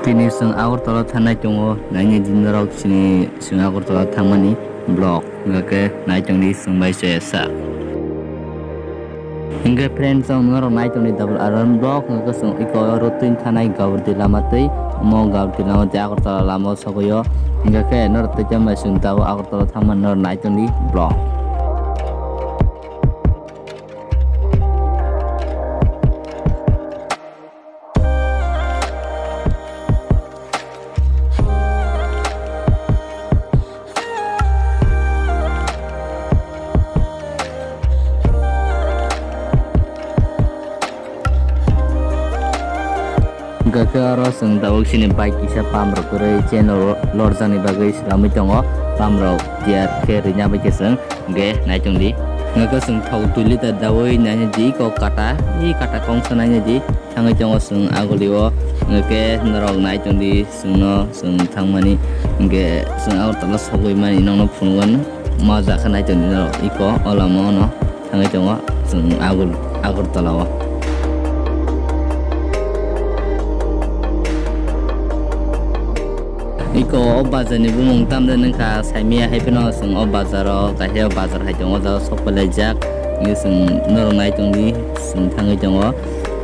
Kini seng Agartala thanai tongo naini dinarok chini seng Agartala thangmani blog ngake nai tongni seng bai sa hingga friends ang ngaro nai tongni double aron blog ngake seng iko rutin thanai gawrti lamatei mo gawrti lamate Agartala lama sogoyo ngake nor tejama seng tawo Agartala thangman nor nai tongni blog Gak aro seng tawag sini bike isa pamro kure channel lord jani bagai selami tongo pamro dia kerinya bagai seng ge nai tong di ngaka seng thau tuli ta dawai nanya di ko kata kong sananya di tangai tongo seng agoliwo ngake narok nai tong di seng no seng thangmani ge seng Agartala sogoi mani nong no phungan maja khanai tong di narok iko olamo no tangai tongo seng Agartala wa iko bazar ni bumung tam dan nengka saimia happino seng bazar kahia bazar hai tongo da sopalajak ni seng norong nai tongdi seng thangai tongo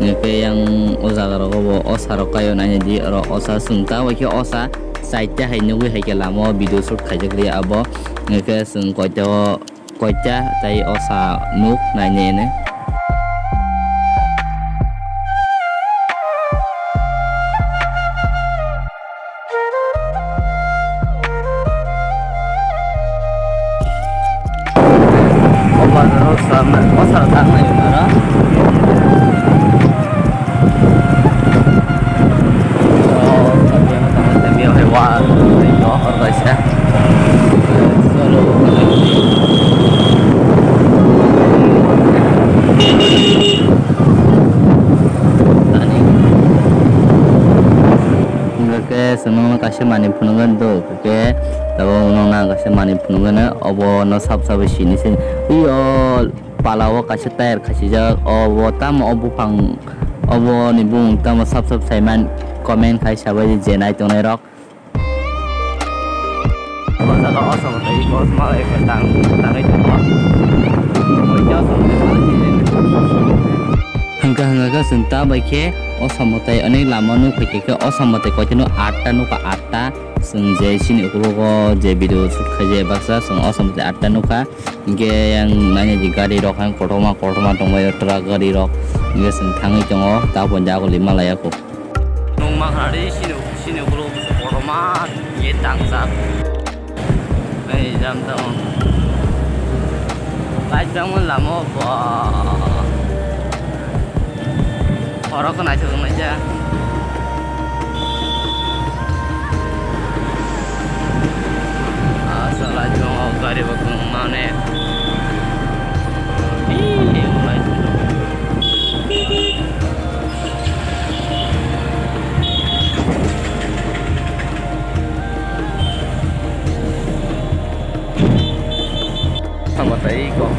ngeke yang ozaga rogo osaro kayo nanya di ro osa seng ta waki osa saitya hai nugi hai kelamo video shoot khajak ri abo ngeke seng kocha tai osa nuk nanya ne Osar tangma yung mara. Sabi ang tangan tayo hewa ito or siya. Solo. Tani. Ngake senang kasih mani punungan do. Ngake tahu nona kasih mani punungan obo no sab sini sen. Iyo palawo kasih tayar kasih jak obo tam obo pang obo ni bung tam sab saiman komen kai sabai jenai tonai rok obo saka osam tai osma tang itu hingga senta baike osam tai anek lamanu ke osam tai ko jeno atta nuka atta seng je sini ukulo je video shoot khaje baksa seng osam tai atta nuka hingga yang nanya di gari rok hang kotoma tongmai truck gari rok hingga seng thangai tongo ta ponja ko lima layako nongma khari sini ukulo kotoma ye tangsa nei jam tong lai jam lamo ba orang kena curang aja. Asal aja mau gari bakung mana? Mulai dulu. Sama tadi kok.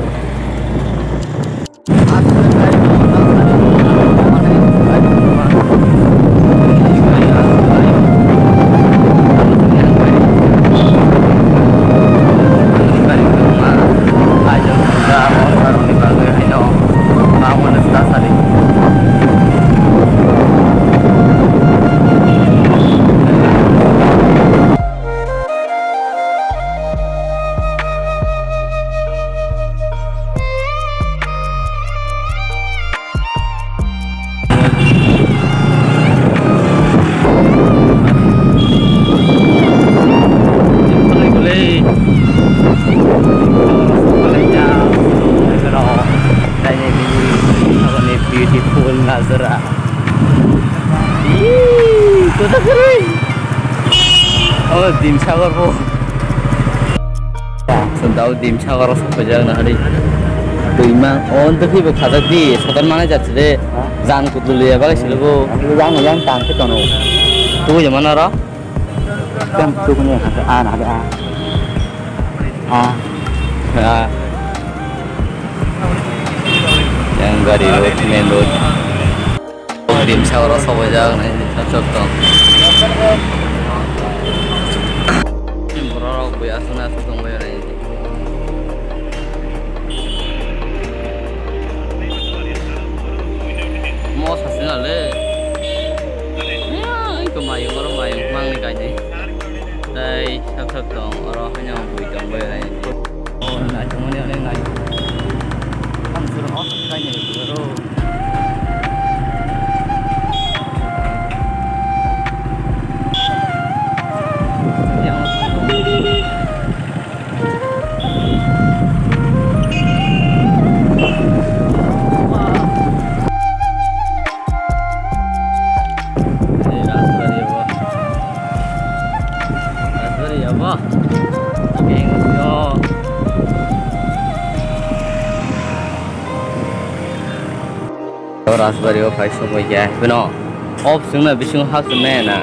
Beautiful Nazara. Tuh keren. Oh, dim sagar po. Sentau dim sagar sepajang hari. Tuimang on tuh hidup khazak di. Sokan mana jatuh deh. Jangan kutuli ya bagai silugo. Yang tang kita no. Tuh yang mana roh? Kan tuh punya ada A. Yang gari road main road cream shower sabo jang nai sab to borok boi asuna sung boi nai mo sasina le ya itu mayung oro mayung mang ni kai ni dai sab to oro hanya boi tong boi nai oh na chung ni nai nai kam sur ho kai ni ro raspberry of I saw ya no option na bisung hak na na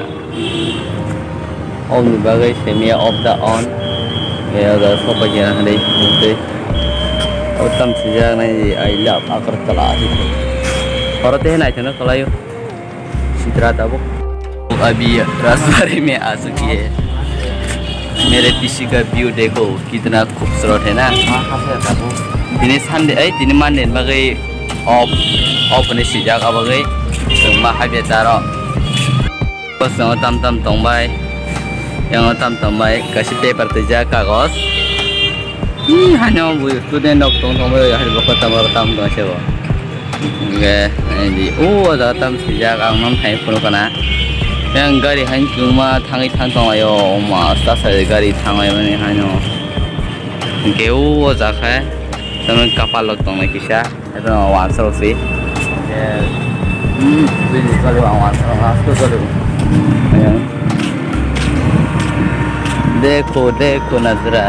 on the bagay semi of the on ya ga so pa ya dai te otam sija na I love akar kala hi और ते ना इतना कला यो सितरा तब अभी रास्ते में आ चुकी है मेरे पीसी का व्यू देखो कितना खूबसूरत है ना दिने संडे दिने मानदे बगै ऑफ ने सिजा का बगै जों मा हाबे तारो बस तम तम तंबाय yang tam tambai kasih paper teja kagos hanya bu student dok tong tong ya hari bapak tam dong sebo nge ini ada tam sejak ang nam hai pun kana yang gari han cuma tangi tong ayo ma stasa gari tang ayo ni hanya nge zakai temen kapal lot tong lagi sya itu wan sero sih ini kali wan sero aku kali देखो देखो नजरा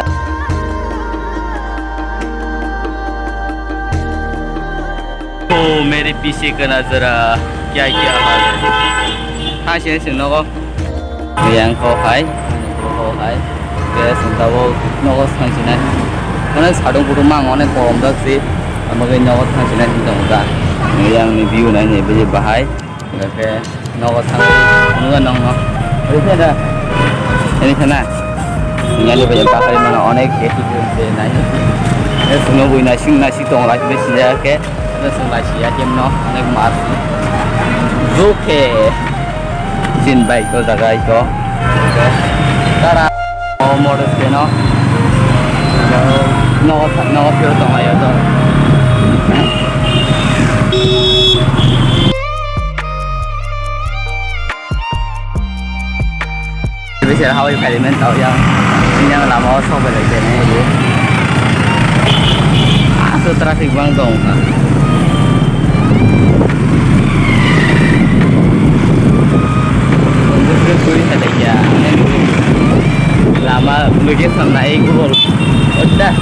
ओ मेरे पीछे का नजरा क्या क्या हाल है हाँ शेर सुनो को yang kau hai ke sentabo nogo sangsina mana sadong puru mang onek korom dak si amagai nogo sangsina hindong da yang ni view na ni beje bahai ke nogo sang nuga nong no ini ada ini sana nyali banyak pakar mana onek attitude de nanya semua bui nasi tong lagi bersih ke ada semua sia jem no onek mas oke jin baik to jaga iko tara modus ke no no pure tong ayo to bây giờ thôi phải đi lên tàu yang làm ở sau về lại thế này chứ số traffic vắng đồng hả cái cuối là đây giờ làm người kia phần này cũng udah